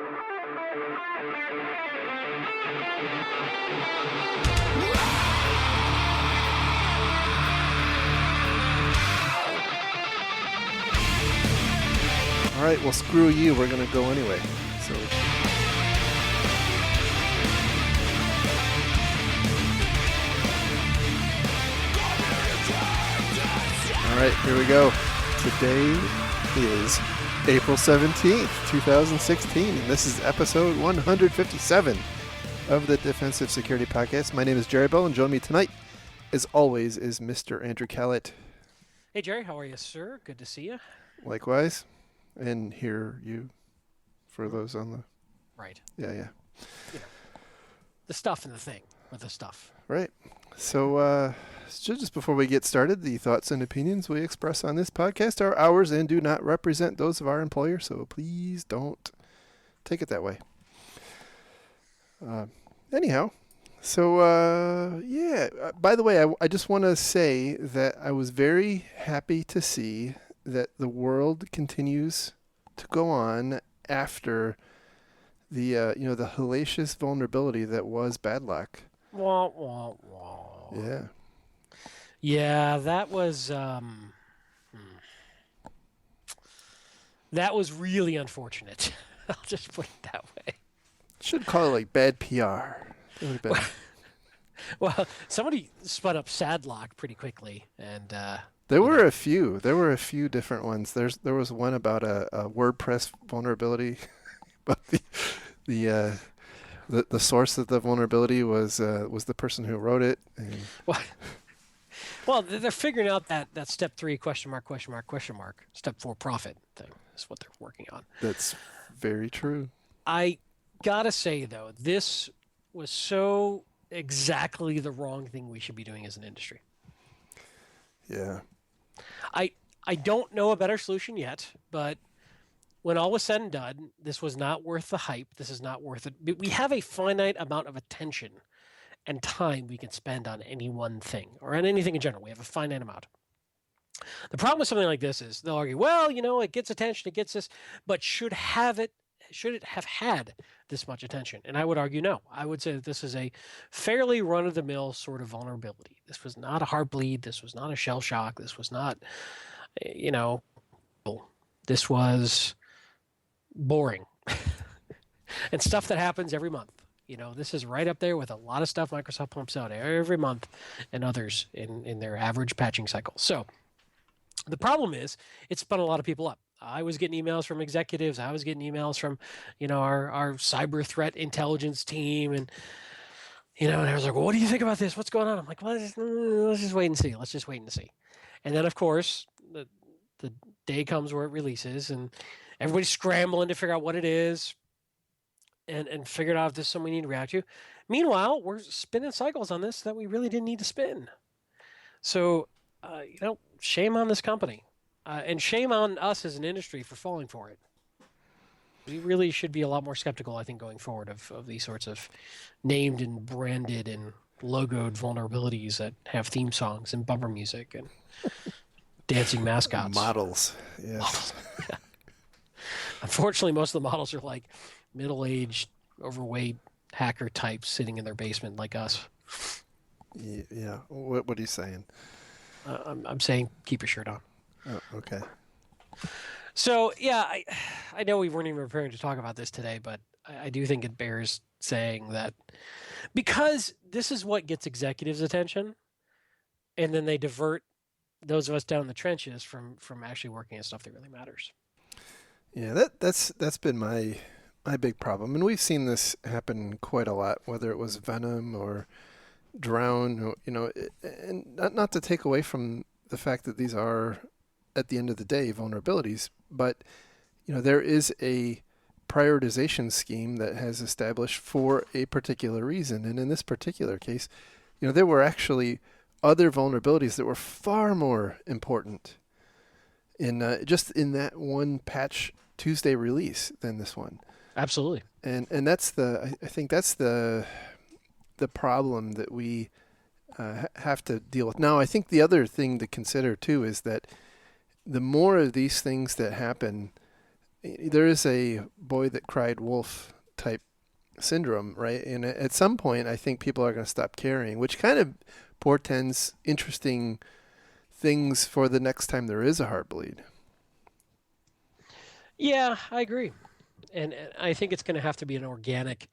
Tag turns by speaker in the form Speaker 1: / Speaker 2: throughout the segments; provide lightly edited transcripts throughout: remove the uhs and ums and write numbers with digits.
Speaker 1: All right, well, screw you. We're going to go anyway. So. All right, here we go. Today is April 17th, 2016, and this is episode 157 of the Defensive Security Podcast. My name is Jerry Bell, and joining me tonight, as always, is Mr. Andrew Callett.
Speaker 2: Hey, Jerry, how are you, sir? Good to see you.
Speaker 1: Likewise. And hear you for those on the...
Speaker 2: Right.
Speaker 1: Yeah.
Speaker 2: You know, the stuff and the thing with the stuff.
Speaker 1: Right. So just before we get started, the thoughts and opinions we express on this podcast are ours and do not represent those of our employer, so please don't take it that way. Anyhow, so by the way, I just want to say that I was very happy to see that the world continues to go on after the the hellacious vulnerability that was Bad Luck.
Speaker 2: Wah, wah, wah.
Speaker 1: Yeah.
Speaker 2: Yeah, that was that was really unfortunate. I'll just put it that way.
Speaker 1: Should call it like bad PR. Really bad.
Speaker 2: Well, somebody spun up Sadlock pretty quickly, and
Speaker 1: There were a few. There were a few different ones. There was one about a WordPress vulnerability, but the source of the vulnerability was the person who wrote it. And
Speaker 2: well, they're figuring out that step 3 ? Step 4 profit thing is what they're working on.
Speaker 1: That's very true.
Speaker 2: I gotta say though, this was so exactly the wrong thing we should be doing as an industry.
Speaker 1: Yeah.
Speaker 2: I don't know a better solution yet, but when all was said and done, this was not worth the hype. This is not worth it. We have a finite amount of attention and time we can spend on any one thing or on anything in general. We have a finite amount. The problem with something like this is they'll argue, well, it gets attention, it gets this, but should it have had this much attention? And I would argue no. I would say that this is a fairly run-of-the-mill sort of vulnerability. This was not a heartbleed. This was not a shell shock. This was not, this was boring and stuff that happens every month. This is right up there with a lot of stuff Microsoft pumps out every month and others in their average patching cycle. So the problem is it spun a lot of people up. I was getting emails from executives. I was getting emails from, our cyber threat intelligence team. And, and I was like, well, what do you think about this? What's going on? I'm like, well, let's just wait and see. Let's just wait and see. And then, of course, the day comes where it releases and everybody's scrambling to figure out what it is and figure out if this is something we need to react to. Meanwhile, we're spinning cycles on this that we really didn't need to spin. So, shame on this company. And shame on us as an industry for falling for it. We really should be a lot more skeptical, I think, going forward of these sorts of named and branded and logoed vulnerabilities that have theme songs and bumper music and dancing mascots.
Speaker 1: Models. Yes.
Speaker 2: Yeah. Unfortunately, most of the models are like middle-aged, overweight hacker types sitting in their basement like us.
Speaker 1: Yeah. What are you saying?
Speaker 2: I'm saying keep your shirt on.
Speaker 1: Oh, okay.
Speaker 2: So, yeah, I know we weren't even preparing to talk about this today, but I do think it bears saying that because this is what gets executives' attention, and then they divert those of us down in the trenches from actually working on stuff that really matters.
Speaker 1: Yeah, that's been my big problem. And we've seen this happen quite a lot, whether it was Venom or Drown, and not to take away from the fact that these are, at the end of the day, vulnerabilities, but there is a prioritization scheme that has established for a particular reason. And in this particular case, there were actually other vulnerabilities that were far more important in just in that one Patch Tuesday release than this one.
Speaker 2: Absolutely.
Speaker 1: And that's I think that's the problem that we have to deal with. Now, I think the other thing to consider too is that the more of these things that happen, there is a boy that cried wolf type syndrome, right? And at some point, I think people are going to stop caring, which kind of portends interesting things for the next time there is a Heartbleed.
Speaker 2: Yeah, I agree. And I think it's going to have to be an organic,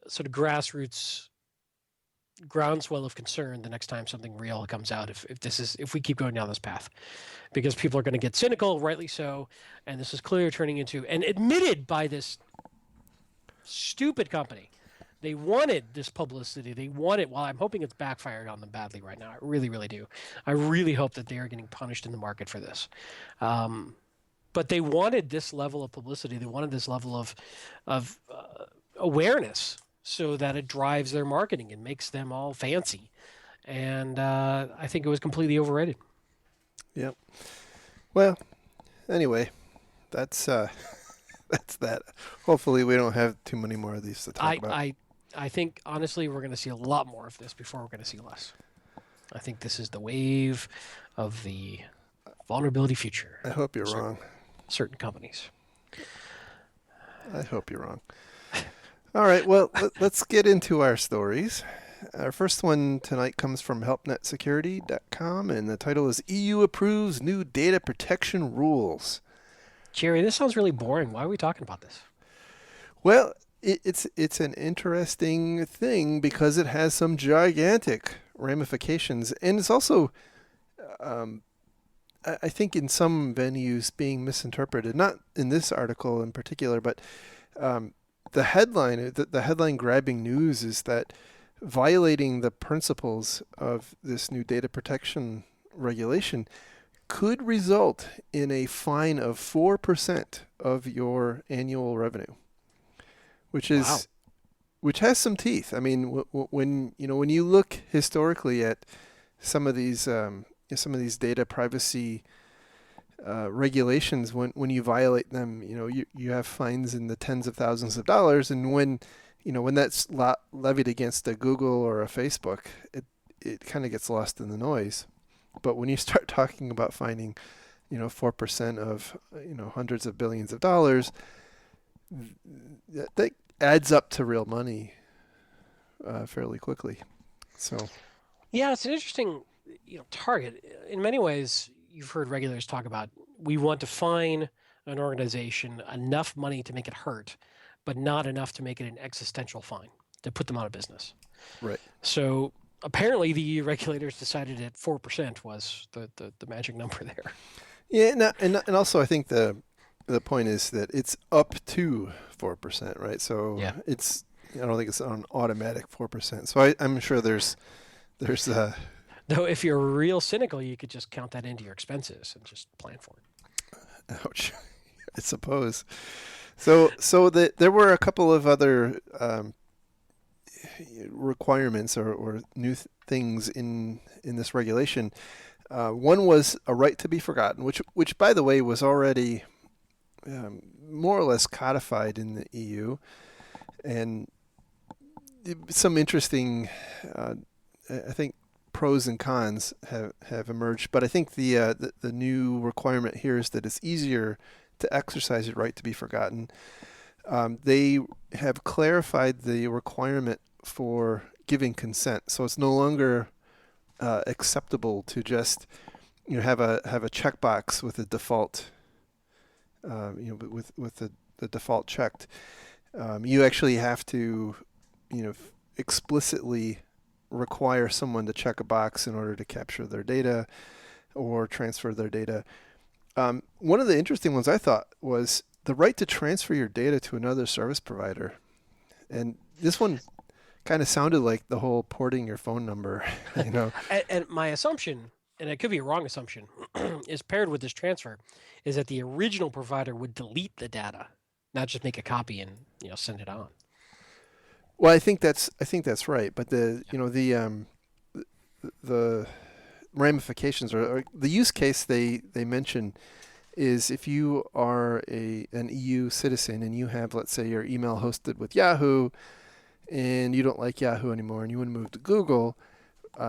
Speaker 2: sort of grassroots groundswell of concern the next time something real comes out. If we keep going down this path, because people are going to get cynical, rightly so, and this is clearly turning into, and admitted by this stupid company. They wanted this publicity. They wanted. Well, I'm hoping it's backfired on them badly right now. I really, really do. I really hope that they are getting punished in the market for this. But they wanted this level of publicity. They wanted this level of awareness, so that it drives their marketing and makes them all fancy. And I think it was completely overrated.
Speaker 1: Yep. Well, anyway, that's that's that. Hopefully, we don't have too many more of these to talk about.
Speaker 2: I think honestly we're going to see a lot more of this before we're going to see less. I think this is the wave of the vulnerability future.
Speaker 1: I hope you're wrong.
Speaker 2: Certain companies.
Speaker 1: I hope you're wrong. All right, well, let's get into our stories. Our first one tonight comes from helpnetsecurity.com, and the title is EU approves new data protection rules.
Speaker 2: Jerry, this sounds really boring. Why are we talking about this?
Speaker 1: Well, it's an interesting thing because it has some gigantic ramifications, and it's also, I think, in some venues being misinterpreted. Not in this article in particular, but the headline grabbing news is that violating the principles of this new data protection regulation could result in a fine of 4% of your annual revenue, which is
Speaker 2: Wow.
Speaker 1: which has some teeth. I mean, when you look historically at some of these data privacy regulations, when you violate them, you have fines in the tens of thousands of dollars, and when that's levied against a Google or a Facebook, it kind of gets lost in the noise. But when you start talking about fining, 4% of hundreds of billions of dollars, that adds up to real money fairly quickly. So
Speaker 2: Yeah, it's an interesting, target. In many ways, you've heard regulators talk about, we want to fine an organization enough money to make it hurt, but not enough to make it an existential fine to put them out of business.
Speaker 1: right.
Speaker 2: So apparently, the regulators decided that 4% was the magic number there.
Speaker 1: Yeah, and also I think the point is that it's up to 4%, right? So
Speaker 2: Yeah.
Speaker 1: I don't think it's an automatic 4%. So I'm sure there's
Speaker 2: Though, if you're real cynical, you could just count that into your expenses and just plan for it.
Speaker 1: ouch, I suppose. So there were a couple of other requirements or new things in this regulation. One was a right to be forgotten, which by the way was already more or less codified in the EU, and some interesting, I think, pros and cons have emerged. But I think the new requirement here is that it's easier to exercise your right to be forgotten. They have clarified the requirement for giving consent, so it's no longer acceptable to just have a checkbox with a default, with the default checked. You actually have to explicitly require someone to check a box in order to capture their data or transfer their data. One of the interesting ones I thought was the right to transfer your data to another service provider. And this one kind of sounded like the whole porting your phone number,
Speaker 2: And my assumption, and it could be a wrong assumption, is paired with this transfer, is that the original provider would delete the data, not just make a copy and send it on.
Speaker 1: Well, I think that's right, but the ramifications or the use case they mention is if you are an EU citizen and you have, let's say, your email hosted with Yahoo, and you don't like Yahoo anymore and you want to move to Google,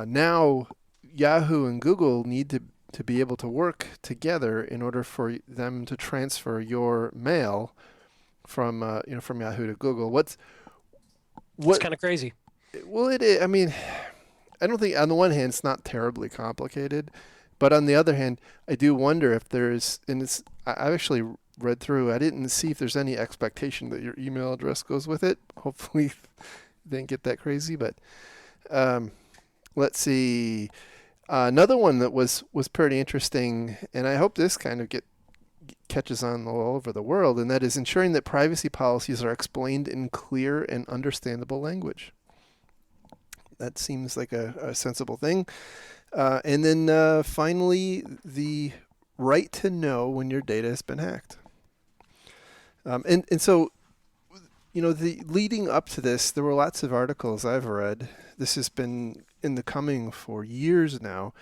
Speaker 1: now Yahoo and Google need to be able to work together in order for them to transfer your mail from from Yahoo to Google.
Speaker 2: It's
Speaker 1: What?
Speaker 2: kind of crazy.
Speaker 1: Well, it is. I mean, I don't think on the one hand it's not terribly complicated, but on the other hand, I do wonder if there's, and I've actually read through. I didn't see if there's any expectation that your email address goes with it. Hopefully, they didn't get that crazy. But um, let's see. Another one that was pretty interesting, and I hope this kind of catches on all over the world, and that is ensuring that privacy policies are explained in clear and understandable language. That seems like a sensible thing. And then finally, the right to know when your data has been hacked. And so, the leading up to this, there were lots of articles I've read. This has been in the coming for years now.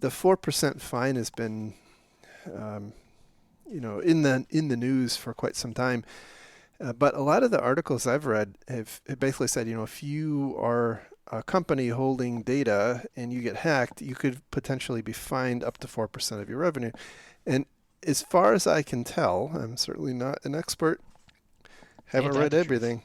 Speaker 1: The 4% fine has been, in the news for quite some time. But a lot of the articles I've read have basically said, if you are a company holding data and you get hacked, you could potentially be fined up to 4% of your revenue. And as far as I can tell, I'm certainly not an expert, haven't read everything.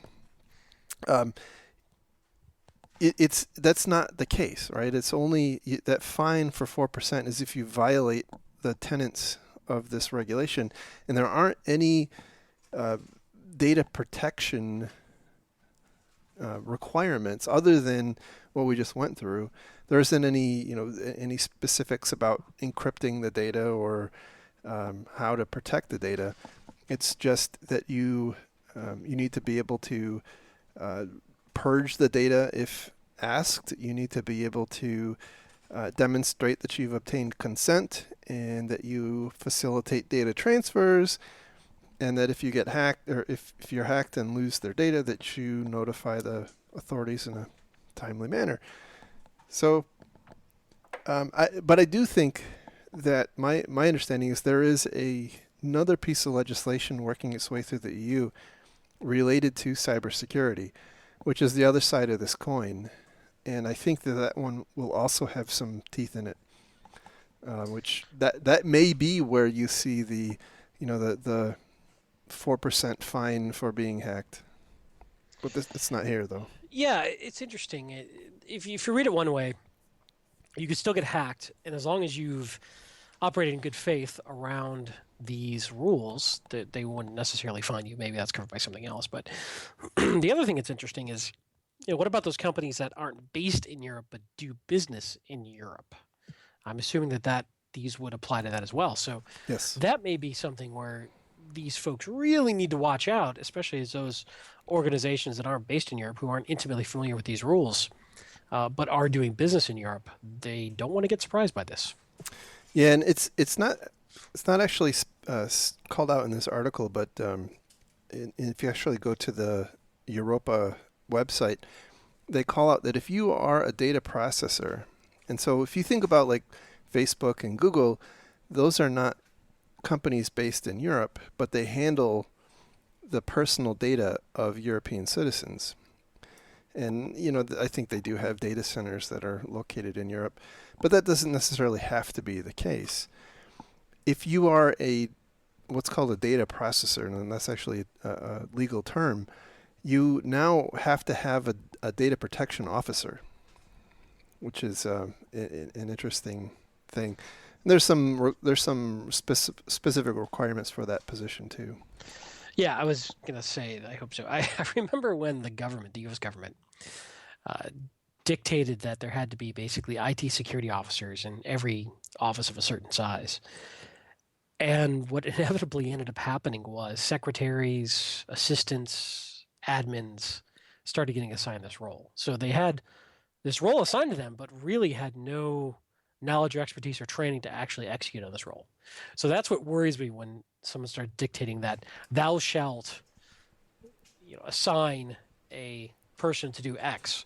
Speaker 1: That's not the case, right? It's only that fine for 4% is if you violate the tenets of this regulation, and there aren't any data protection requirements other than what we just went through. There isn't any specifics about encrypting the data or how to protect the data. It's just that you need to be able to purge the data if asked. You need to be able to demonstrate that you've obtained consent and that you facilitate data transfers, and that if you get hacked, or if you're hacked and lose their data, that you notify the authorities in a timely manner. So, but I do think that my understanding is there is another piece of legislation working its way through the EU related to cybersecurity, which is the other side of this coin. And I think that one will also have some teeth in it, which that may be where you see the 4% fine for being hacked. But it's not here, though.
Speaker 2: Yeah, it's interesting. If you read it one way, you could still get hacked, and as long as you've operated in good faith around these rules, that they wouldn't necessarily fine you. Maybe that's covered by something else. But the other thing that's interesting is, what about those companies that aren't based in Europe but do business in Europe? I'm assuming that these would apply to that as well. So
Speaker 1: yes,
Speaker 2: that may be something where these folks really need to watch out, especially as those organizations that aren't based in Europe, who aren't intimately familiar with these rules, but are doing business in Europe. They don't want to get surprised by this.
Speaker 1: Yeah, and it's not actually called out in this article, but if you actually go to the Europa website, they call out that if you are a data processor, and so if you think about like Facebook and Google, those are not companies based in Europe, but they handle the personal data of European citizens. And, I think they do have data centers that are located in Europe, but that doesn't necessarily have to be the case. If you are what's called a data processor, and that's actually a legal term, you now have to have a data protection officer, which is an interesting thing. There's some specific requirements for that position too.
Speaker 2: Yeah, I was gonna say, I hope so. I remember when the U.S. government, dictated that there had to be basically IT security officers in every office of a certain size. And what inevitably ended up happening was secretaries, assistants, admins started getting assigned this role. So they had this role assigned to them, but really had no knowledge or expertise or training to actually execute on this role. So that's what worries me when someone starts dictating that thou shalt, assign a person to do X.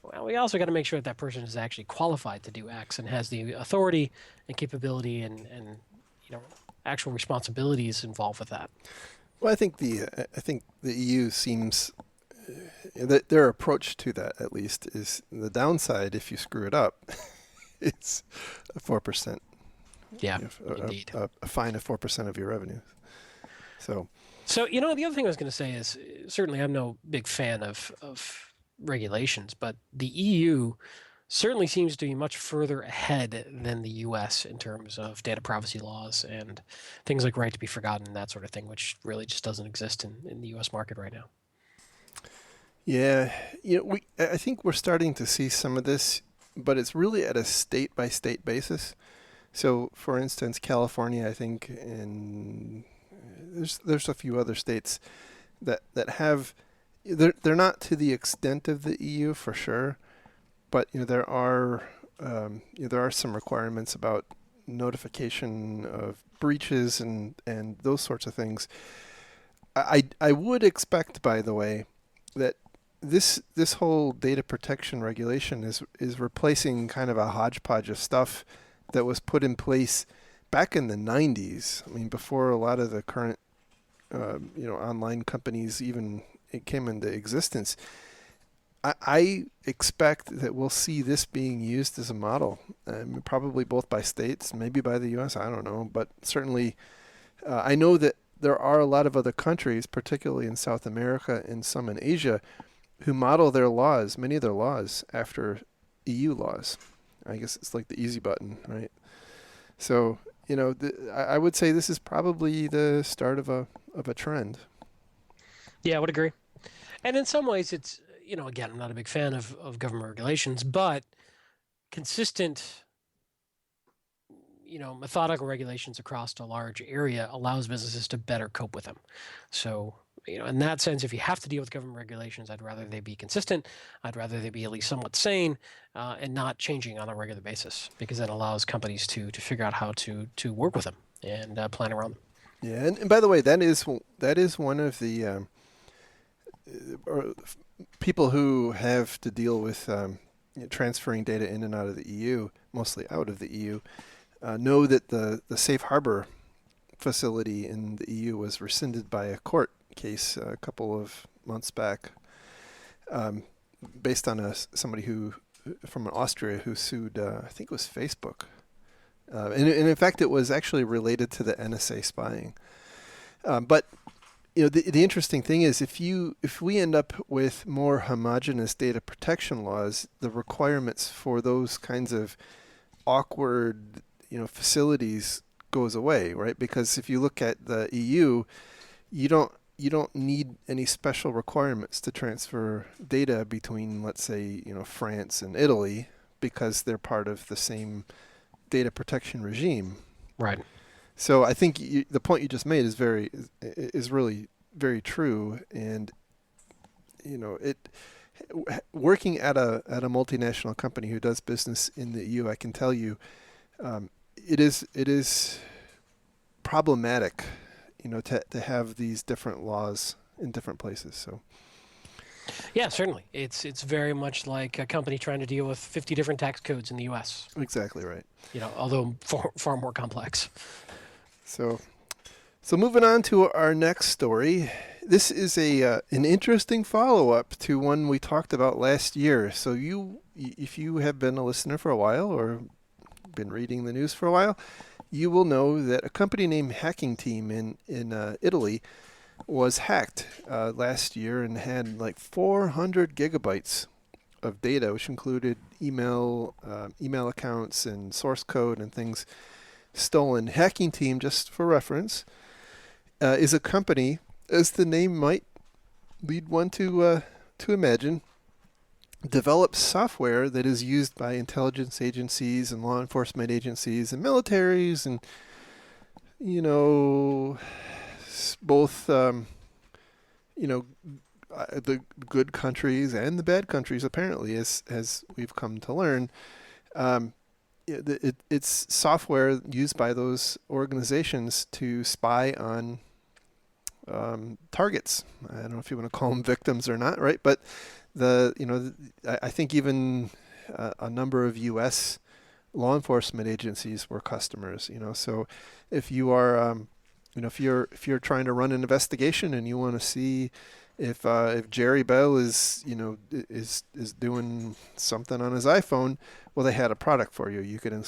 Speaker 2: Well, we also got to make sure that person is actually qualified to do X and has the authority and capability and actual responsibilities involved with that.
Speaker 1: Well, I think the EU seems that their approach to that, at least, is the downside. If you screw it up, it's a 4%.
Speaker 2: Yeah, indeed.
Speaker 1: A fine of 4% of your revenue. So,
Speaker 2: So, you know, the other thing I was going to say is certainly I'm no big fan of regulations, but the EU certainly seems to be much further ahead than the US in terms of data privacy laws and things like right to be forgotten and that sort of thing, which really just doesn't exist in the US market right now.
Speaker 1: Yeah, I think we're starting to see some of this, but it's really at a state by state basis. So, for instance, California, I think, and there's a few other states that have they're not to the extent of the EU for sure, but there are some requirements about notification of breaches and those sorts of things. I would expect, by the way, that this whole data protection regulation is replacing kind of a hodgepodge of stuff that was put in place back in the 90s. I mean, before a lot of the current online companies even it came into existence. I expect that we'll see this being used as a model, probably both by states, maybe by the U.S. I don't know, but certainly I know that there are a lot of other countries, particularly in South America and some in Asia, who model their laws, many of their laws, after EU laws. I guess it's like the easy button, right? So I would say this is probably the start of a trend.
Speaker 2: Yeah, I would agree. And in some ways, it's, you know, again, I'm not a big fan of government regulations, but consistent, you know, methodical regulations across a large area allows businesses to better cope with them. So, you know, in that sense, if you have to deal with government regulations, I'd rather they be consistent. I'd rather they be at least somewhat sane and not changing on a regular basis, because that allows companies to figure out how to work with them and plan around them.
Speaker 1: Yeah, and by the way, that is one of the or people who have to deal with transferring data in and out of the EU, mostly out of the EU, know that the safe harbor facility in the EU was rescinded by a court case a couple of months back, um, based on somebody who from Austria who sued, I think it was Facebook, and in fact it was actually related to the NSA spying. But the interesting thing is if we end up with more homogeneous data protection laws, the requirements for those kinds of awkward facilities goes away, right? Because if you look at the EU, you don't need any special requirements to transfer data between, let's say, France and Italy, because they're part of the same data protection regime.
Speaker 2: Right.
Speaker 1: So I think the point you just made is really very true, and it working at a multinational company who does business in the EU, I can tell you, it is problematic, to have these different laws in different places. So
Speaker 2: Yeah, certainly. It's very much like a company trying to deal with 50 different tax codes in the U.S.
Speaker 1: exactly right.
Speaker 2: You know, although far more complex.
Speaker 1: So moving on to our next story. This is an interesting follow-up to one we talked about last year. So if you have been a listener for a while or been reading the news for a while, you will know that a company named Hacking Team in Italy was hacked last year and had like 400 gigabytes of data, which included email accounts and source code and things stolen. Hacking Team, just for reference, is a company, as the name might lead one to imagine, develops software that is used by intelligence agencies and law enforcement agencies and militaries and both the good countries and the bad countries, apparently, as we've come to learn. It's software used by those organizations to spy on targets. I don't know if you want to call them victims or not, right? But I think even a number of U.S. law enforcement agencies were customers. So if you are, if you're trying to run an investigation and you want to see if Jerry Bell is doing something on his iPhone, well, they had a product for you. You could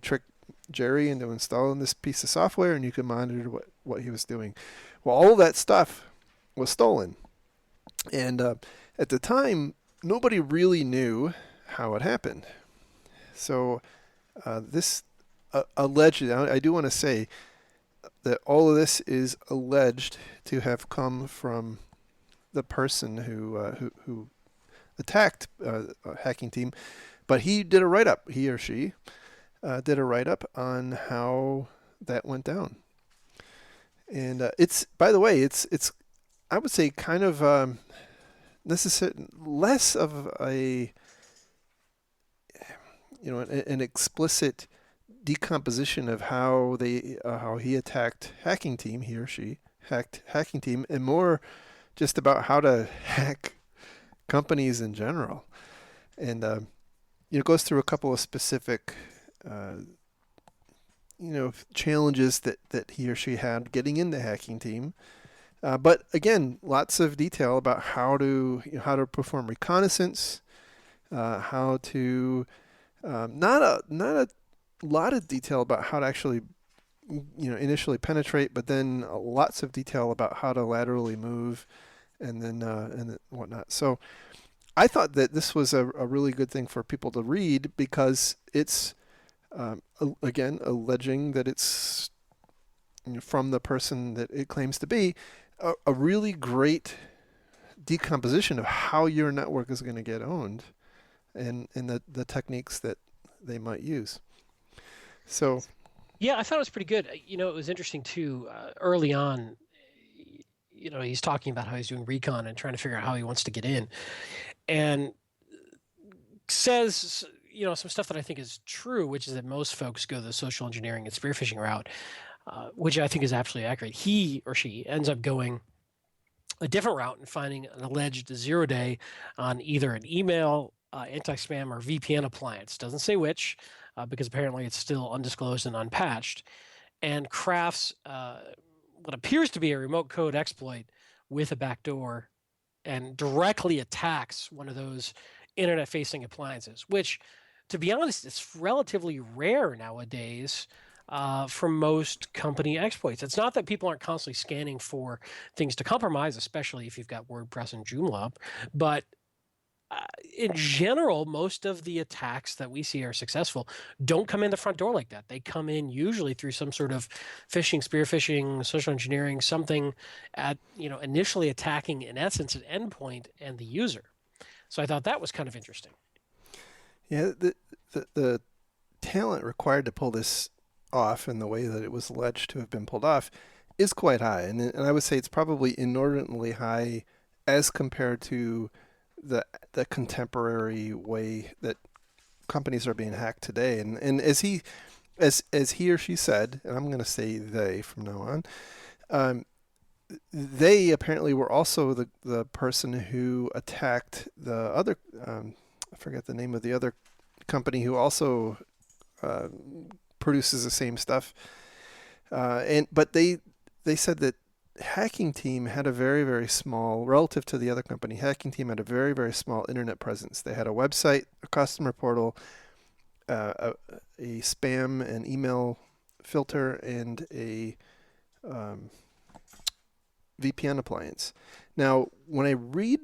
Speaker 1: trick Jerry into installing this piece of software, and you could monitor what he was doing. Well, all of that stuff was stolen. And at the time, nobody really knew how it happened. So this alleged, I do want to say that all of this is alleged to have come from the person who attacked a hacking team, but he did a write up. He or she did a write up on how that went down. And it's, by the way, it's I would say kind of less of a, an explicit decomposition of how he attacked hacking team, he or she hacked hacking team, and more just about how to hack companies in general. And it goes through a couple of specific challenges that he or she had getting into hacking team. But again, lots of detail about how to perform reconnaissance, how to not a lot of detail about how to actually initially penetrate, but then lots of detail about how to laterally move, and then whatnot. So I thought that this was a really good thing for people to read, because it's again alleging that it's from the person that it claims to be, a really great decomposition of how your network is going to get owned, and the techniques that they might use. So
Speaker 2: Yeah, I thought it was pretty good. It was interesting too. Early on, he's talking about how he's doing recon and trying to figure out how he wants to get in, and says, some stuff that I think is true, which is that most folks go the social engineering and spear phishing route, which I think is absolutely accurate. He or she ends up going a different route and finding an alleged 0-day on either an email, anti-spam, or VPN appliance. Doesn't say which, because apparently it's still undisclosed and unpatched, and crafts what appears to be a remote code exploit with a backdoor and directly attacks one of those internet-facing appliances, which, to be honest, it's relatively rare nowadays for most company exploits. It's not that people aren't constantly scanning for things to compromise, especially if you've got WordPress and Joomla up, but in general, most of the attacks that we see are successful don't come in the front door like that. They come in usually through some sort of phishing, spear phishing, social engineering, something at, initially attacking, in essence, an endpoint and the user. So I thought that was kind of interesting.
Speaker 1: Yeah, the talent required to pull this off in the way that it was alleged to have been pulled off is quite high. And I would say it's probably inordinately high as compared to the contemporary way that companies are being hacked today. And as he or she said, and I'm going to say they from now on, they apparently were also the person who attacked the other, I forget the name of the other company who also produces the same stuff. But they said that Hacking Team had a very, very small, relative to the other company, Hacking Team had a very, very small internet presence. They had a website, a customer portal, a spam and email filter, and a VPN appliance. Now, when I read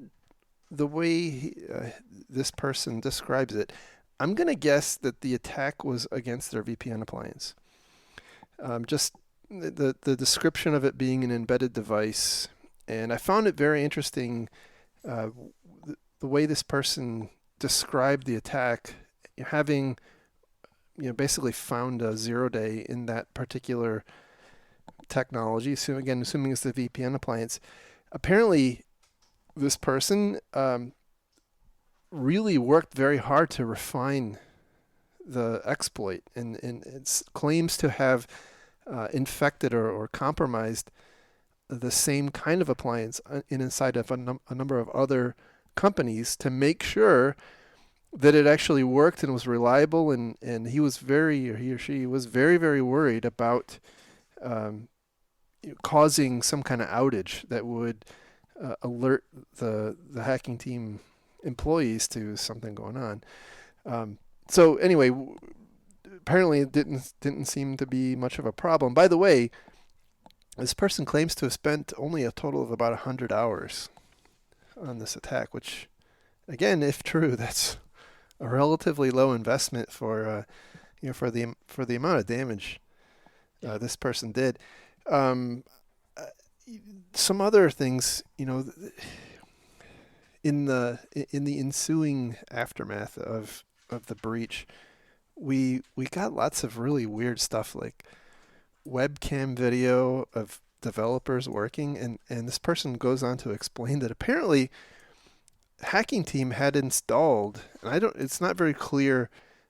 Speaker 1: the way this person describes it, I'm going to guess that the attack was against their VPN appliance. Just the description of it being an embedded device, and I found it very interesting the way this person described the attack, having basically found a 0-day in that particular technology. So again, assuming it's the VPN appliance, apparently this person really worked very hard to refine the exploit, and it claims to have infected or compromised the same kind of appliance inside of a number of other companies to make sure that it actually worked and was reliable. And he or she was very, very worried about causing some kind of outage that would alert the Hacking Team employees to something going on. So anyway, apparently it didn't seem to be much of a problem. By the way, This person claims to have spent only a total of about 100 hours on this attack, which, again, if true, that's a relatively low investment for for the amount of damage
Speaker 2: Yeah.
Speaker 1: this person did. Um, uh, some other things, in the ensuing aftermath of the breach, we got lots of really weird stuff like webcam video of developers working, and this person goes on to explain that apparently hacking team had installed, and it's not very clear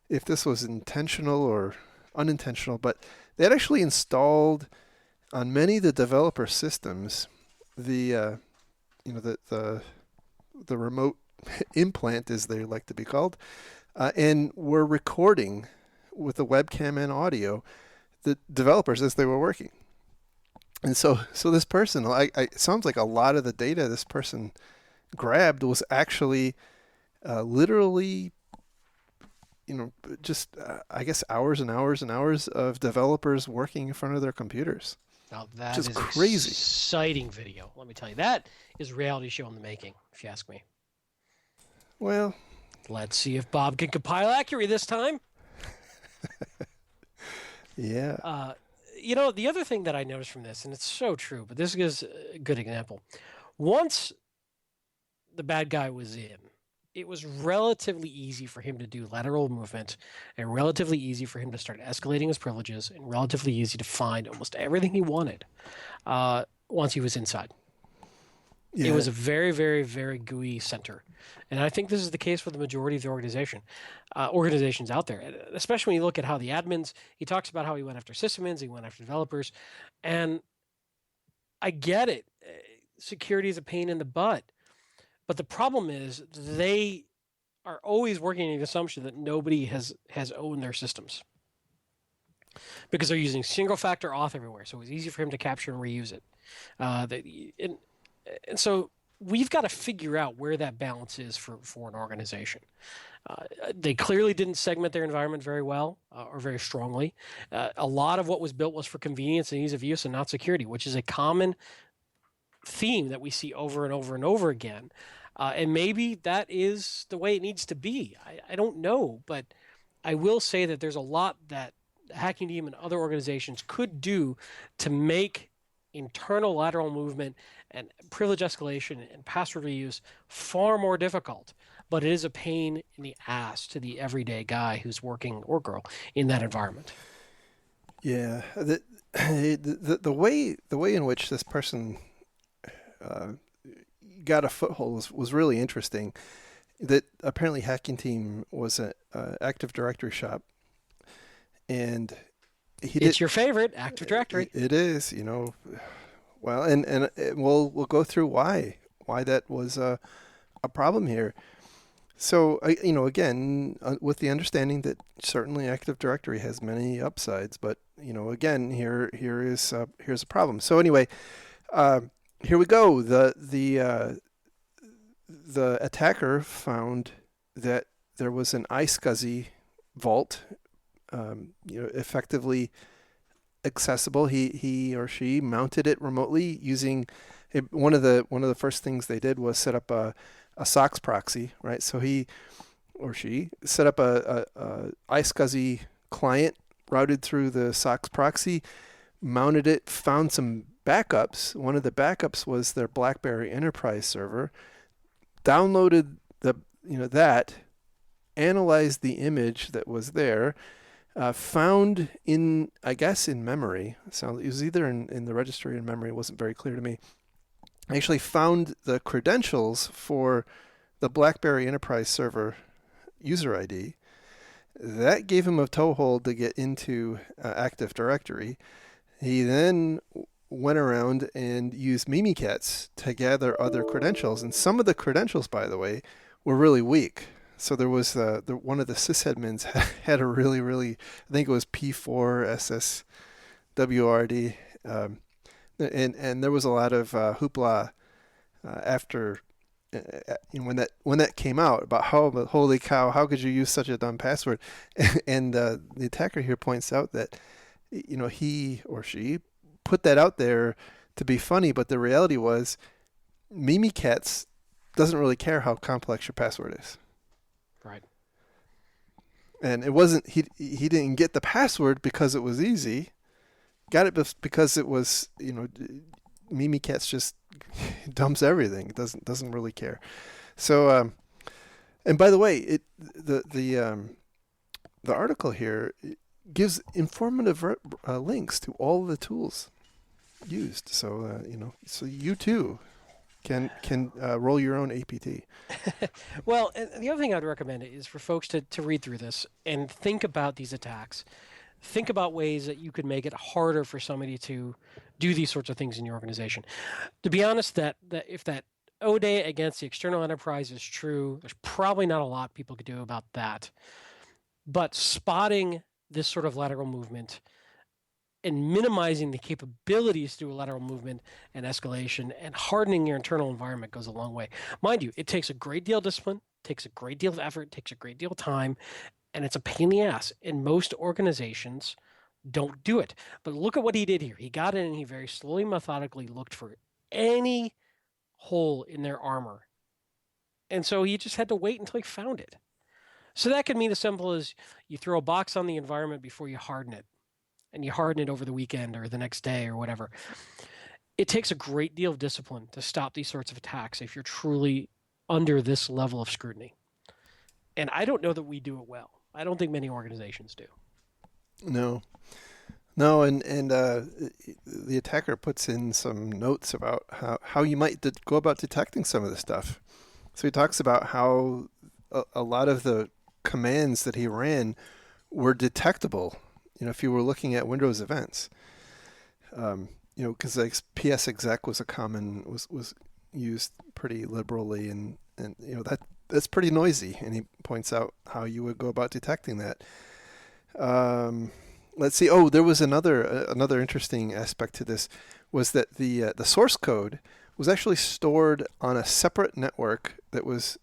Speaker 1: if this was intentional or unintentional, but they had actually installed on many of the developer systems the the remote implant, as they like to be called, and were recording with the webcam and audio the developers as they were working. And so this person, it sounds like a lot of the data this person grabbed was actually literally, just I guess hours and hours and hours of developers working in front of their computers.
Speaker 2: Now that
Speaker 1: Just
Speaker 2: is
Speaker 1: crazy.
Speaker 2: exciting video. Let me tell you, that is reality show in the making, if you ask me.
Speaker 1: Well,
Speaker 2: Let's see if Bob can compile accurately this time.
Speaker 1: yeah,
Speaker 2: The other thing that I noticed from this, and it's so true, but this is a good example. Once the bad guy was in, it was relatively easy for him to do lateral movement and relatively easy for him to start escalating his privileges and relatively easy to find almost everything he wanted once he was inside.
Speaker 1: yeah,
Speaker 2: It was a very, very, very GUI center. And I think this is the case for the majority of the organizations out there, especially when you look at how the admins, he talks about how he went after sysadmins, he went after developers. And I get it. Security is a pain in the butt. But the problem is they are always working on the assumption that nobody has owned their systems because they're using single factor auth everywhere. So it's easy for him to capture and reuse it. And so we've got to figure out where that balance is for an organization. They clearly didn't segment their environment very well or very strongly. A lot of what was built was for convenience and ease of use and not security, which is a common theme that we see over and over and over again. And maybe that is the way it needs to be. I don't know, but I will say that there's a lot that the hacking team and other organizations could do to make internal lateral movement and privilege escalation and password reuse far more difficult. But it is a pain in the ass to the everyday guy who's working, or girl, in that environment.
Speaker 1: yeah. The way in which this person got a foothold was really interesting. That apparently hacking team was an Active Directory shop, and
Speaker 2: It's your favorite Active Directory.
Speaker 1: It is, well, and we'll go through why that was a problem here. So again, with the understanding that certainly Active Directory has many upsides, but again, here's a problem. So anyway, here we go. The attacker found that there was an iSCSI vault, effectively accessible. He or she mounted it remotely using one of the first things they did was set up a SOX proxy, right? So he or she set up a iSCSI client routed through the SOX proxy, mounted it, found some backups. One of the backups was their BlackBerry Enterprise server. Downloaded that, analyzed the image that was there, found in memory. So it was either in the registry or in memory. It wasn't very clear to me. I actually found the credentials for the BlackBerry Enterprise server user ID. That gave him a toehold to get into Active Directory. He then went around and used Mimikatz to gather other credentials. And some of the credentials, by the way, were really weak. So there was one of the sysadmins had a really, I think it was P4 SSWRD, and there was a lot of hoopla after when that came out about holy cow, how could you use such a dumb password? And the attacker here points out that he or she put that out there to be funny, but the reality was Mimikatz doesn't really care how complex your password is.
Speaker 2: Right.
Speaker 1: And it wasn't he didn't get the password because it was easy. Got it because it was, Mimikatz just dumps everything. It doesn't really care. So and by the way, the article here gives informative links to all the tools used. So so you too can roll your own APT.
Speaker 2: Well, and the other thing I'd recommend is for folks to read through this and think about these attacks. Think about ways that you could make it harder for somebody to do these sorts of things in your organization. To be honest, that if that ODA against the external enterprise is true, there's probably not a lot people could do about that. But spotting this sort of lateral movement and minimizing the capabilities to do a lateral movement and escalation and hardening your internal environment goes a long way. Mind you, it takes a great deal of discipline, takes a great deal of effort, takes a great deal of time, and it's a pain in the ass. And most organizations don't do it. But look at what he did here. He got in and he very slowly, methodically looked for any hole in their armor. And so he just had to wait until he found it. So that could mean as simple as you throw a box on the environment before you harden it, and you harden it over the weekend or the next day or whatever. It takes a great deal of discipline to stop these sorts of attacks if you're truly under this level of scrutiny. And I don't know that we do it well. I don't think many organizations do.
Speaker 1: No, and the attacker puts in some notes about how you might go about detecting some of this stuff. So he talks about how a lot of the commands that he ran were detectable, if you were looking at Windows events. Because like PS exec was was used pretty liberally, and that's pretty noisy. And he points out how you would go about detecting that. Let's see. Oh, there was another interesting aspect to this, was that the source code was actually stored on a separate network that was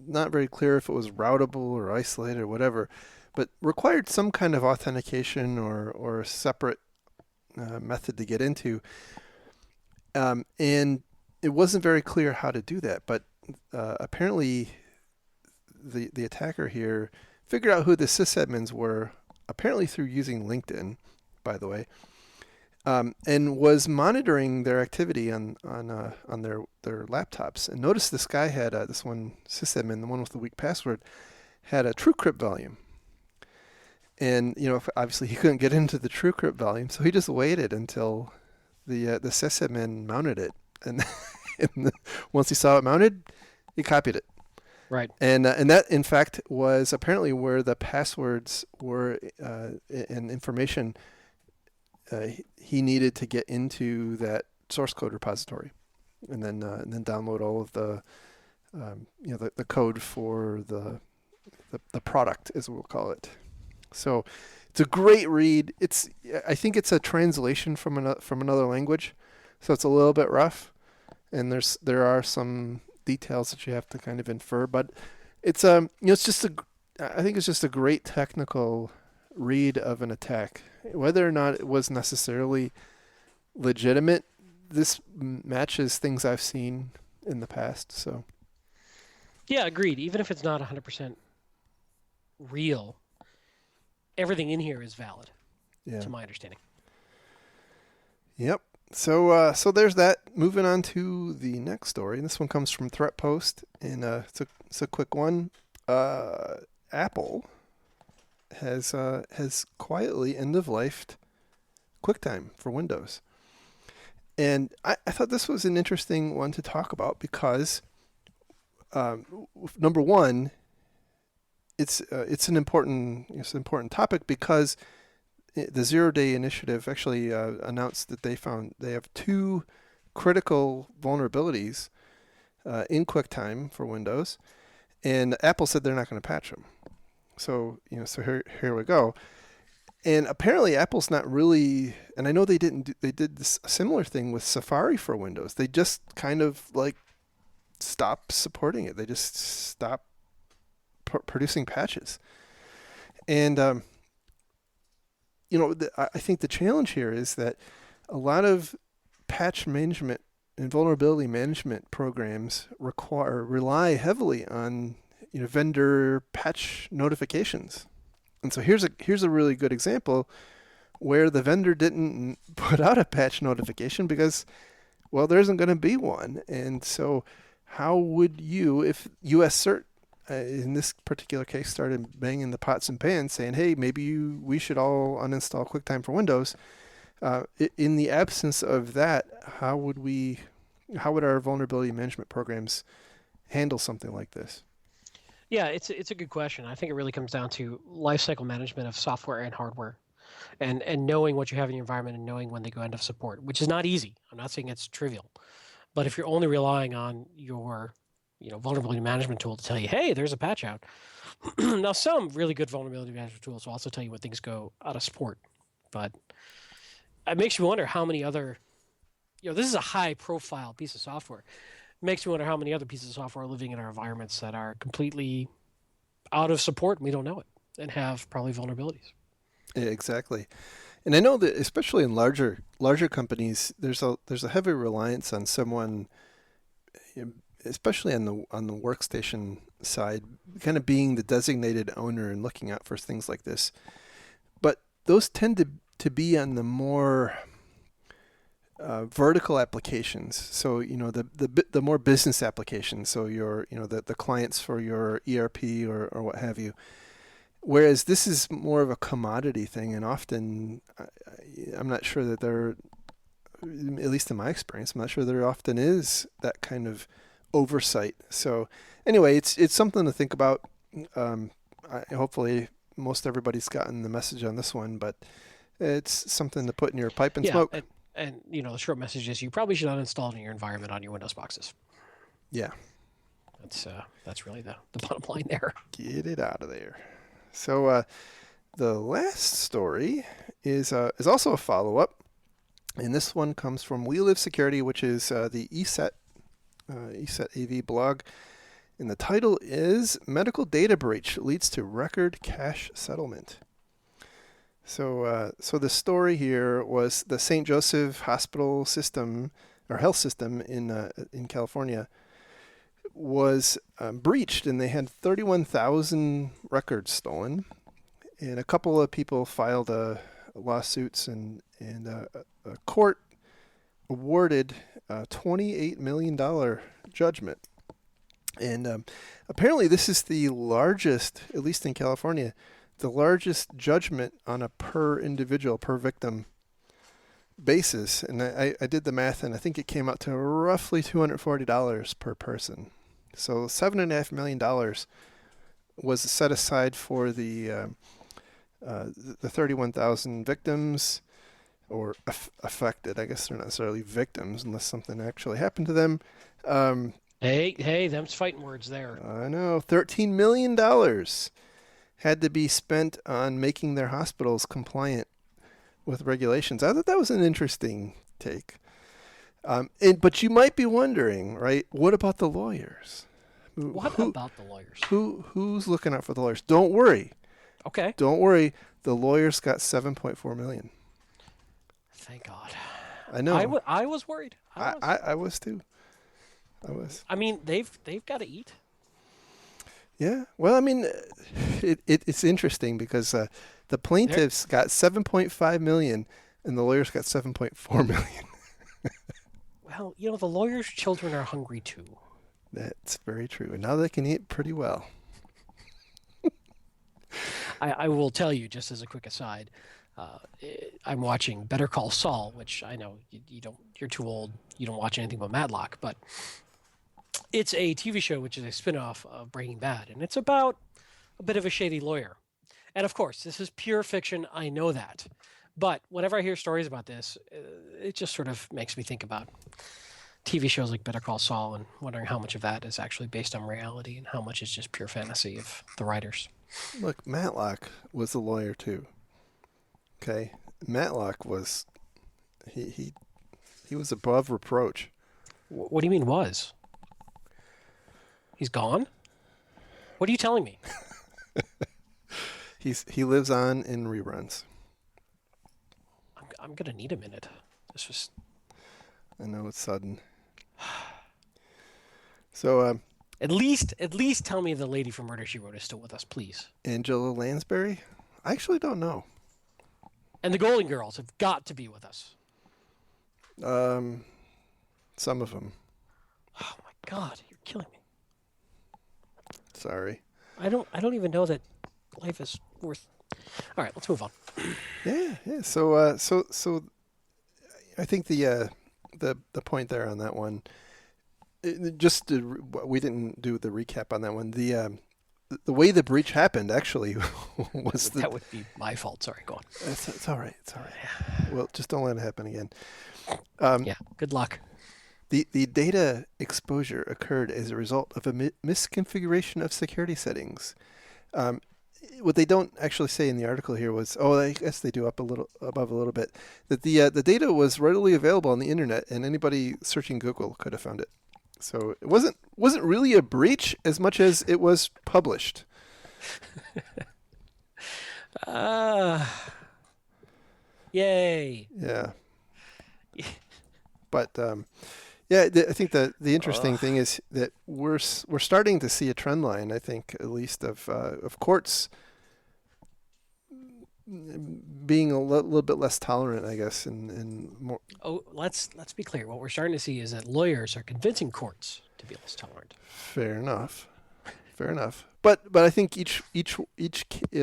Speaker 1: not very clear if it was routable or isolated or whatever, but required some kind of authentication or a separate method to get into. And it wasn't very clear how to do that, but apparently the attacker here figured out who the sysadmins were, apparently through using LinkedIn, by the way, and was monitoring their activity on their laptops. And notice this guy had this one sysadmin, the one with the weak password, had a TrueCrypt volume. And obviously he couldn't get into the TrueCrypt volume, so he just waited until the sysadmin mounted it, and, once he saw it mounted, he copied it.
Speaker 2: Right.
Speaker 1: And that, in fact, was apparently where the passwords were and information he needed to get into that source code repository, and then download all of the the code for the product, as we'll call it. So it's a great read. I think it's a translation from another language, so it's a little bit rough, and there are some details that you have to kind of infer, but it's I think it's just a great technical read of an attack. Whether or not it was necessarily legitimate, this matches things I've seen in the past. So
Speaker 2: yeah, agreed. Even if it's not 100% real, everything in here is valid, to my understanding.
Speaker 1: Yep. So there's that. Moving on to the next story. This one comes from ThreatPost, and it's a quick one. Apple has quietly end-of-lifed QuickTime for Windows. And I thought this was an interesting one to talk about because, number one, it's an important topic because the Zero Day Initiative actually announced that they have two critical vulnerabilities in QuickTime for Windows, and Apple said they're not going to patch them. So here we go. And apparently Apple's not really, and I know they did this similar thing with Safari for Windows. They just kind of like stopped supporting it. They just stopped producing patches. And I think the challenge here is that a lot of patch management and vulnerability management programs rely heavily on vendor patch notifications. And so here's a really good example where the vendor didn't put out a patch notification because, well, there isn't going to be one. And so how would you, if US Cert in this particular case started banging the pots and pans saying, hey, maybe we should all uninstall QuickTime for Windows, in the absence of that, how would our vulnerability management programs handle something like this?
Speaker 2: Yeah, it's a good question. I think it really comes down to lifecycle management of software and hardware, and knowing what you have in your environment and knowing when they go end of support, which is not easy. I'm not saying it's trivial, but if you're only relying on your vulnerability management tool to tell you, hey, there's a patch out. Now, some really good vulnerability management tools will also tell you when things go out of support, but it makes you wonder how many other, this is a high profile piece of software. It makes me wonder how many other pieces of software are living in our environments that are completely out of support and we don't know it and have probably vulnerabilities.
Speaker 1: Yeah, exactly. And I know that especially in larger companies, there's a heavy reliance on someone, especially on the workstation side, kind of being the designated owner and looking out for things like this. But those tend to be on the more vertical applications. So the more business applications. So your the clients for your ERP or what have you. Whereas this is more of a commodity thing, and often I'm not sure that there, at least in my experience, I'm not sure there often is that kind of oversight. So anyway, it's something to think about. Hopefully most everybody's gotten the message on this one, but it's something to put in your pipe and smoke.
Speaker 2: And the short message is you probably should uninstall it in your environment on your Windows boxes.
Speaker 1: Yeah.
Speaker 2: That's really the bottom line there.
Speaker 1: Get it out of there. So the last story is also a follow-up, and this one comes from We Live Security, which is the ESET AV blog, and the title is Medical Data Breach Leads to Record Cash Settlement. So the story here was the St. Joseph Hospital system or health system in California was breached, and they had 31,000 records stolen, and a couple of people filed lawsuits, and a court awarded a $28 million judgment. And apparently this is the largest, at least in California, the largest judgment on a per victim basis. And I did the math, and I think it came out to roughly $240 per person. So $7.5 million was set aside for the 31,000 victims, or affected. I guess they're not necessarily victims unless something actually happened to them.
Speaker 2: Hey, them's fighting words there.
Speaker 1: I know. $13 million had to be spent on making their hospitals compliant with regulations. I thought that was an interesting take. But you might be wondering, right? What about the lawyers?
Speaker 2: What about the lawyers?
Speaker 1: Who's looking out for the lawyers? Don't worry.
Speaker 2: Okay.
Speaker 1: Don't worry. The lawyers got $7.4 million.
Speaker 2: Thank God.
Speaker 1: I know.
Speaker 2: I was worried.
Speaker 1: I was too. I was.
Speaker 2: I mean, they've got to eat.
Speaker 1: Yeah. Well, I mean, it's interesting because the plaintiffs got $7.5 million and the lawyers got $7.4 million.
Speaker 2: Well, the lawyers' children are hungry too.
Speaker 1: That's very true. And now they can eat pretty well.
Speaker 2: I will tell you, just as a quick aside, I'm watching Better Call Saul, which I know you're too old. You don't watch anything but Matlock, but it's a TV show which is a spin-off of Breaking Bad, and it's about a bit of a shady lawyer. And of course, this is pure fiction. I know that. But whenever I hear stories about this, it just sort of makes me think about TV shows like Better Call Saul and wondering how much of that is actually based on reality and how much is just pure fantasy of the writers.
Speaker 1: Look, Matlock was a lawyer too. Okay? Matlock was he was above reproach.
Speaker 2: What do you mean was? He's gone? What are you telling me?
Speaker 1: He lives on in reruns.
Speaker 2: I'm gonna need a minute. This was
Speaker 1: I know it's sudden. So,
Speaker 2: at least tell me the lady from Murder She Wrote is still with us, please.
Speaker 1: Angela Lansbury? I actually don't know.
Speaker 2: And the Golden Girls have got to be with us.
Speaker 1: Some of them.
Speaker 2: Oh my God, you're killing me.
Speaker 1: Sorry.
Speaker 2: I don't even know that life is worth. All right, let's move on.
Speaker 1: Yeah. So I think the point there on that one, we didn't do the recap on that one. The way the breach happened actually was
Speaker 2: that would be my fault. Sorry, go on.
Speaker 1: It's all right. It's all right. Well, just don't let it happen again.
Speaker 2: Yeah. Good luck.
Speaker 1: The data exposure occurred as a result of a misconfiguration of security settings. What they don't actually say in the article here was, I guess they do above a little bit, that the data was readily available on the internet and anybody searching Google could have found it. So it wasn't really a breach as much as it was published.
Speaker 2: Yay.
Speaker 1: Yeah. But I think the interesting thing is that we're starting to see a trend line. I think at least of courts being a little bit less tolerant, I guess, and more.
Speaker 2: Oh, let's be clear. What we're starting to see is that lawyers are convincing courts to be less tolerant.
Speaker 1: Fair enough. But I think each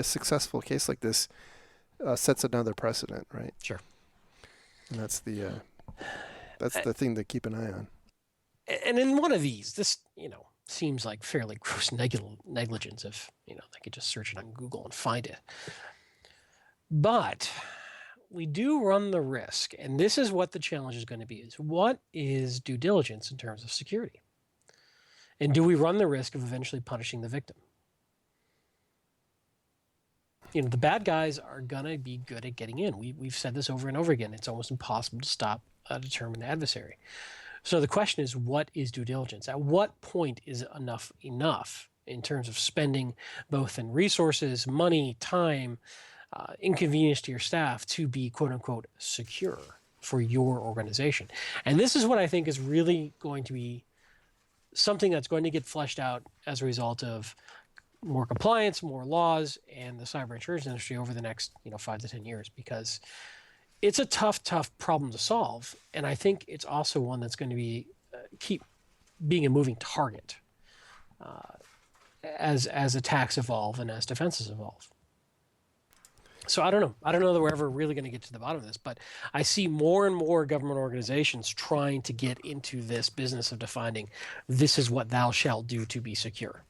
Speaker 1: successful case like this sets another precedent, right?
Speaker 2: Sure.
Speaker 1: And that's the thing to keep an eye on.
Speaker 2: And in one of these, this seems like fairly gross negligence if they could just search it on Google and find it. But we do run the risk, and this is what the challenge is going to be, is what is due diligence in terms of security? And do we run the risk of eventually punishing the victim? The bad guys are going to be good at getting in. We've said this over and over again. It's almost impossible to stop a determined adversary. So the question is, what is due diligence? At what point is enough in terms of spending both in resources, money, time, inconvenience to your staff to be quote unquote secure for your organization? And this is what I think is really going to be something that's going to get fleshed out as a result of more compliance, more laws, and the cyber insurance industry over the next 5 to 10 years, because it's a tough problem to solve. And I think it's also one that's going to be keep being a moving target as attacks evolve and as defenses evolve. So I don't know that we're ever really going to get to the bottom of this, but I see more and more government organizations trying to get into this business of defining this is what thou shalt do to be secure.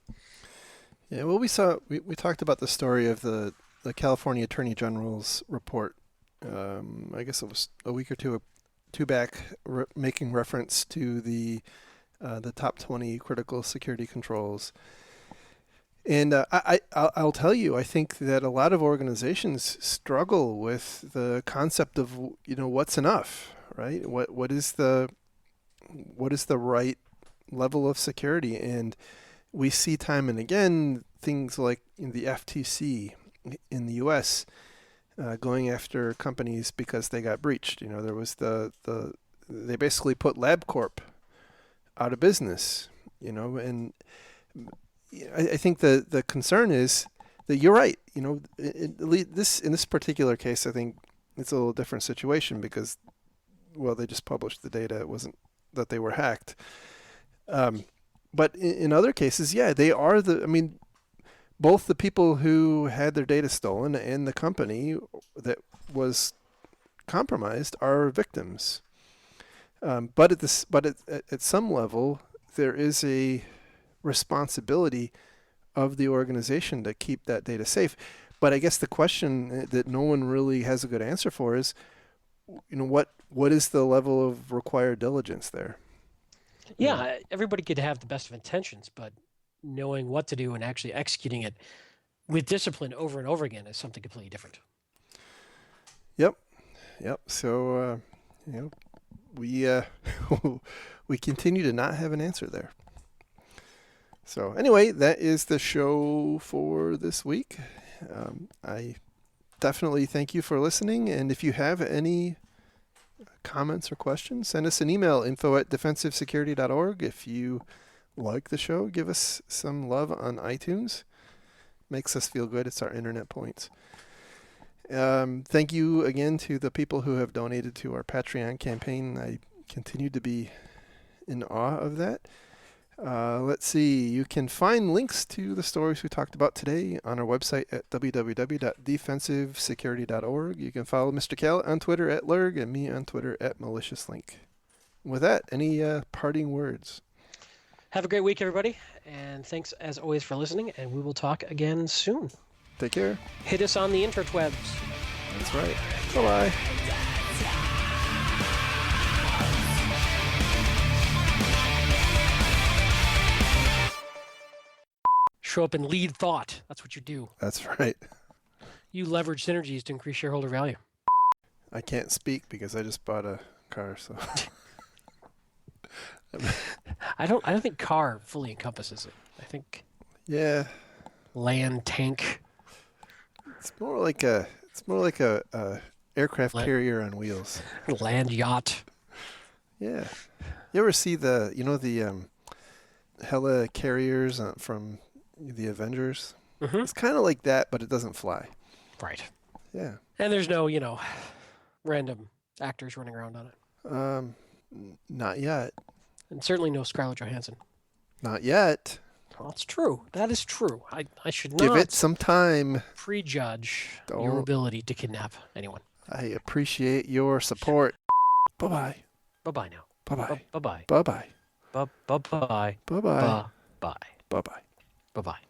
Speaker 1: Yeah, well, we talked about the story of the California Attorney General's report. I guess it was a week or two back, making reference to the top 20 critical security controls. And I'll tell you, I think that a lot of organizations struggle with the concept of what's enough, right? What is the right level of security? And we see time and again things like in the FTC in the U.S. Going after companies because they got breached. There was they basically put LabCorp out of business. And I think the concern is that you're right. In this particular case, I think it's a little different situation because, well, they just published the data. It wasn't that they were hacked. But in other cases, yeah, they are both the people who had their data stolen and the company that was compromised are victims. But at some level, there is a responsibility of the organization to keep that data safe. But I guess the question that no one really has a good answer for is, what is the level of required diligence there?
Speaker 2: Yeah, everybody could have the best of intentions, but knowing what to do and actually executing it with discipline over and over again is something completely different.
Speaker 1: Yep. So, we we continue to not have an answer there. So anyway, that is the show for this week. I definitely thank you for listening. And if you have any comments or questions, send us an email, info@defensivesecurity.org. If you like the show, give us some love on iTunes. Makes us feel good. It's our internet points. Thank you again to the people who have donated to our Patreon campaign. I continue to be in awe of that. Let's see. You can find links to the stories we talked about today on our website at www.defensivesecurity.org. You can follow Mr. Callett on Twitter @Lurg and me on Twitter @MaliciousLink. With that, any parting words?
Speaker 2: Have a great week, everybody. And thanks, as always, for listening. And we will talk again soon.
Speaker 1: Take care.
Speaker 2: Hit us on the interwebs.
Speaker 1: That's right. Bye-bye.
Speaker 2: Show up and lead thought. That's what you do.
Speaker 1: That's right.
Speaker 2: You leverage synergies to increase shareholder value.
Speaker 1: I can't speak because I just bought a car, so
Speaker 2: I don't think car fully encompasses it. I think
Speaker 1: yeah,
Speaker 2: land, tank.
Speaker 1: it's more like a aircraft carrier on wheels.
Speaker 2: Land yacht.
Speaker 1: Yeah. You ever see the heli carriers from the Avengers?
Speaker 2: Mm-hmm.
Speaker 1: It's kind of like that, but it doesn't fly.
Speaker 2: Right.
Speaker 1: Yeah.
Speaker 2: And there's no, random actors running around on it.
Speaker 1: Not yet.
Speaker 2: And certainly no Scarlett Johansson.
Speaker 1: Not yet.
Speaker 2: Well, it's true. That is true. I should not
Speaker 1: Give it some time.
Speaker 2: prejudge your
Speaker 1: Don't.
Speaker 2: ability to kidnap anyone.
Speaker 1: I appreciate your support. Bye-bye.
Speaker 2: Bye-bye now.
Speaker 1: Bye-bye.
Speaker 2: Bye-bye.
Speaker 1: Bye-bye.
Speaker 2: Bye-bye.
Speaker 1: Bye-bye.
Speaker 2: Bye-bye.
Speaker 1: Bye-bye.
Speaker 2: Bye-bye.